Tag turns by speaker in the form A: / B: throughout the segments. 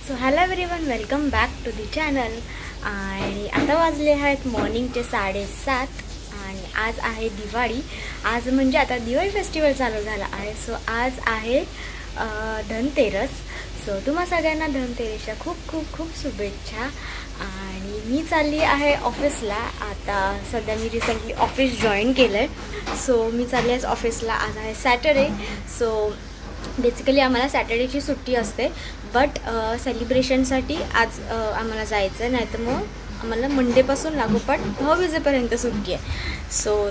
A: So hello everyone, welcome back to the channel. आणि आता वाजले आहेत मॉर्निंगचे 7:30 आणि आज आहे दिवाळी. आज म्हणजे आता दिवाळी फेस्टिवल चालू झाला आहे. सो आज आहे धनतेरस. सो तुम्हा सगळ्यांना धनतेरसच्या खूप खूप खूप शुभेच्छा. आणि मी चालली आहे ऑफिसला. आता सध्या मी रिसेंटली ऑफिस जॉईन केलं आहे. सो मी चालली आहे ऑफिसला. आज आहे सॅटर्डे. सो बेसिकली आम्हाला सॅटर्डेची सुट्टी असते, बट सेलिब्रेशनसाठी आज आम्हाला जायचं आहे. नाही तर मग आम्हाला मंडेपासून लागोपाठ भाऊबीजेपर्यंत सुट्टी आहे. सो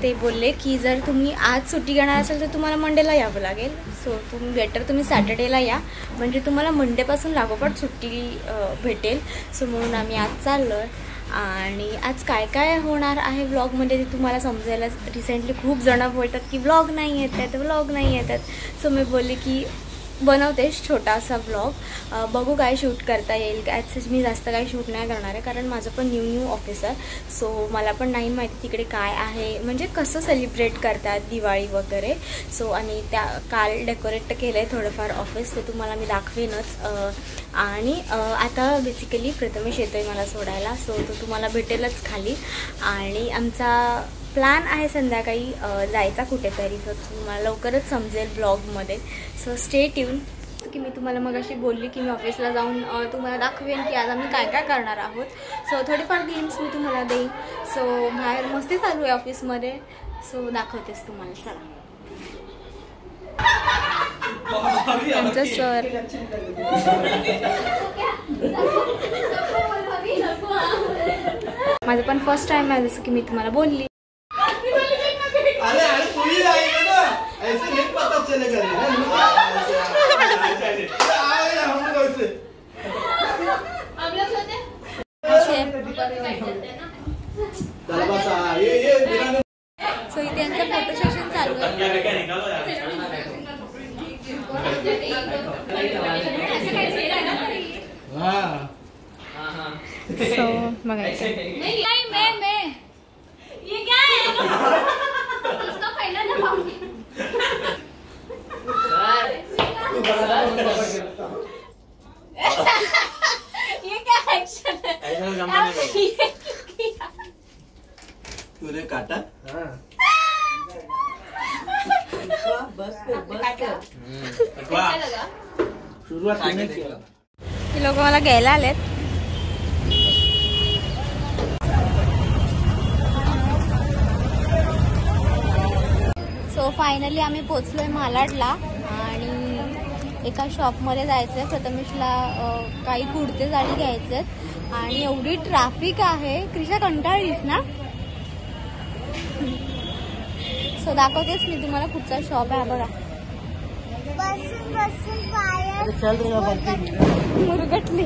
A: ते बोलले की जर तुम्ही आज सुट्टी घेणार असेल तर तुम्हाला मंडेला यावं लागेल. सो तुम्ही सॅटर्डेला या, म्हणजे तुम्हाला मंडेपासून लागोपाठ सुट्टी भेटेल. सो म्हणून आम्ही आज चाललो आहे. आणि आज काय काय होणार आहे व्लॉगमध्ये ते तुम्हाला समजायला. रिसेंटली खूप जणं बोलतात की व्लॉग नाही येतात. सो मी बोलले की बनवतेच छोटासा व्लॉग, बघू काय शूट करता येईल. काय मी जास्त काही शूट नाही करणार आहे, कारण माझं पण न्यू ऑफिस आहे. सो मला पण नाही माहिती तिकडे काय आहे, म्हणजे कसं सेलिब्रेट करतात दिवाळी वगैरे. सो आणि काल डेकोरेट केलं आहे थोडंफार ऑफिस, ते तुम्हाला मी दाखवेनच. आणि आता बेसिकली प्रथमेश येतो आहे मला सोडायला. सो तो तुम्हाला भेटेलच खाली. आणि आमचा प्लॅन आहे संध्याकाळी जायचा कुठेतरी. सो तुम्हाला लवकरच समजेल ब्लॉगमध्ये. So stay tune. की मी तुम्हाला मग अशी बोलली की मी ऑफिसला जाऊन तुम्हाला दाखवेन की आज आम्ही काय काय करणार आहोत. सो थोडीफार गेम्स मी तुम्हाला देईन. सो बाहेर मस्ती चालू आहे ऑफिसमध्ये. सो दाखवतेच तुम्हाला. चला. आमचं सर माझं पण फर्स्ट टाइम आहे, जसं की मी तुम्हाला बोलली. सो इथे यांचं फोटो सेशन चालू आहे. सो बघायचं ये क्या है? उसका पहला दबाव. ये क्या एक्शन है?
B: तूने काटा? हाँ. बस कर. शुरुआत तूने केला.
A: हे लोक मला घ्यायला आलेत. सो फायनली आम्ही पोचलोय मालाडला. आणि एका शॉपमध्ये जायचं आहे. प्रथमेशला काही कुर्ते साडी घ्यायचे आहेत. आणि एवढी ट्रॅफिक आहे. क्रिशा कंटाळलीस ना? सो दाखवतेच मी तुम्हाला कुठचा शॉप आहे. बघा मुरगटली.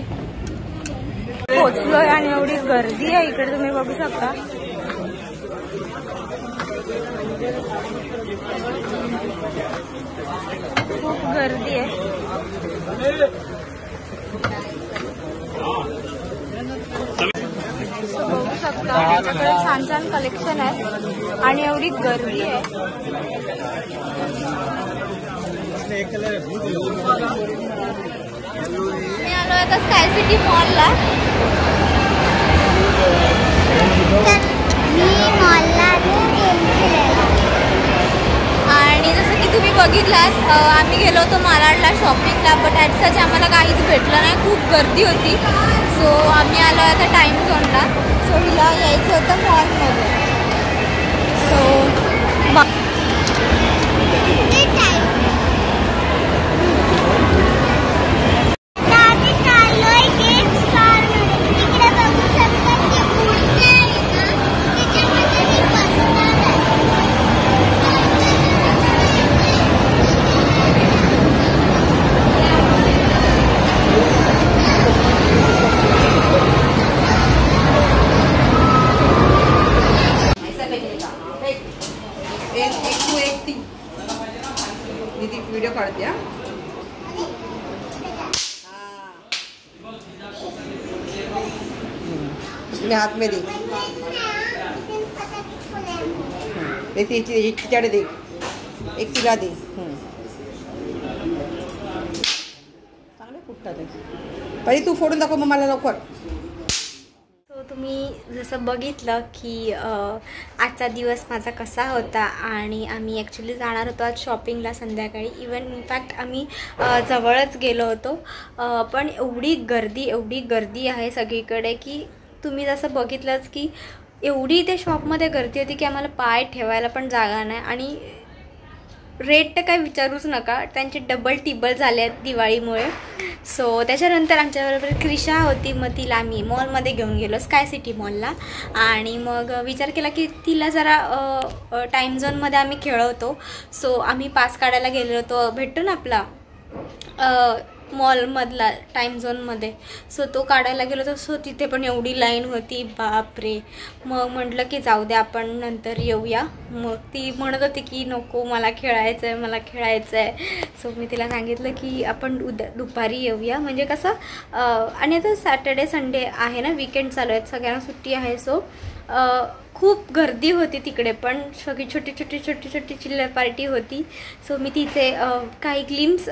A: पोचलोय आणि एवढी गर्दी आहे इकडे, तुम्ही बघू शकता. खूप गर्दी आहे. बघू शकता त्याच्याकडे छान छान कलेक्शन आहे आणि एवढी गर्दी आहे. मी आलो आता स्काय सिटी मॉलला. आणि जसं की तुम्ही बघितलात, आम्ही गेलो होतो मालाडला शॉपिंगला, बट ॲट सच आम्हाला काहीच भेटलं नाही. खूप गर्दी होती. सो आम्ही आलो आता टाईम झोनला. सो हिला यायचं होतं मॉलमध्ये. सो
B: वीडियो काढते. इसमें हाथ में देख, तिच्याकडे देख, एक तिला दे. चांगले फुटतात. पहिले तू फोडून दाखव मग मला लवकर.
A: सो तुम्ही जसं बघितलं की आजचा दिवस माझा कसा होता आणि आम्ही ॲक्च्युली जाणार होतो आज शॉपिंगला संध्याकाळी. इवन इनफॅक्ट आम्ही जवळच गेलो होतो, पण एवढी गर्दी आहे सगळीकडे की तुम्ही जसं बघितलंच की एवढी त्या शॉपमध्ये गर्दी होती की आम्हाला पाय ठेवायला पण जागा नाही. आणि रेट तर काय विचारूच नका, त्यांचे डबल टिबल झाले आहेत दिवाळीमुळे. सो त्याच्यानंतर आमच्याबरोबर क्रिशा होती, मग तिला आम्ही मॉलमध्ये घेऊन गेलो, स्काय सिटी मॉलला. आणि मग विचार केला की तिला जरा टाईम झोनमध्ये आम्ही खेळवतो. सो आम्ही पास काढायला गेलो होतो, भेटतो ना आपला मॉलमधला टाईम झोनमध्ये. सो तो काढायला गेलो होतो. सो तिथे पण एवढी लाईन होती, बापरे. मग म्हटलं की जाऊ दे आपण नंतर येऊया. मग ती म्हणत होती की नको मला खेळायचं आहे. सो मी तिला सांगितलं की आपण उद्या दुपारी येऊया, म्हणजे कसं आणि आता सॅटर्डे संडे आहे ना, विकेंड चालू आहेत, सगळ्यांना सुट्टी आहे. सो खूप गर्दी होती तिकडे, पण सगळी छोटी चिल्लर पार्टी होती. सो मी तिचे काही ग्लिम्स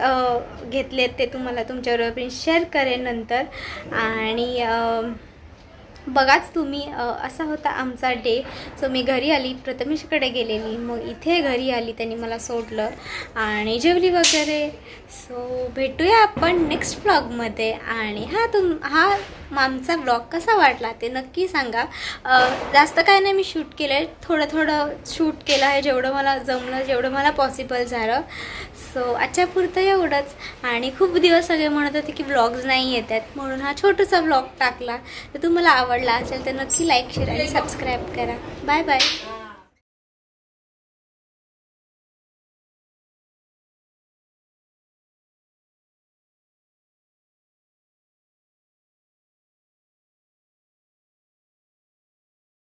A: घेतलेत, ते तुम्हाला तुमच्याबरोबर शेअर करेन नंतर. आणि बघाच तुम्ही असा होता आमचा डे. सो मी घरी आली, प्रथमेशकडे गेलेली, मग इथे घरी आली, त्यांनी मला सोडलं आणि जेवली वगैरे. सो भेटूया आपण नेक्स्ट व्लॉगमध्ये. आणि हा आमचा व्लॉग कसा वाटला ते नक्की सांगा. जास्त काय नाही मी शूट केलं आहे, थोडं शूट केलं आहे, जेवढं मला जमलं, जेवढं मला पॉसिबल झालं. सो आजच्या पुरतं एवढंच. आणि खूप दिवस सगळे म्हणत होते की व्लॉग्स नाही येत आहेत, म्हणून हा छोटासा व्लॉग टाकला. तर तुम्हाला आवडला असेल तर नक्की लाईक, शेअर आणि सबस्क्राईब करा. Bye bye.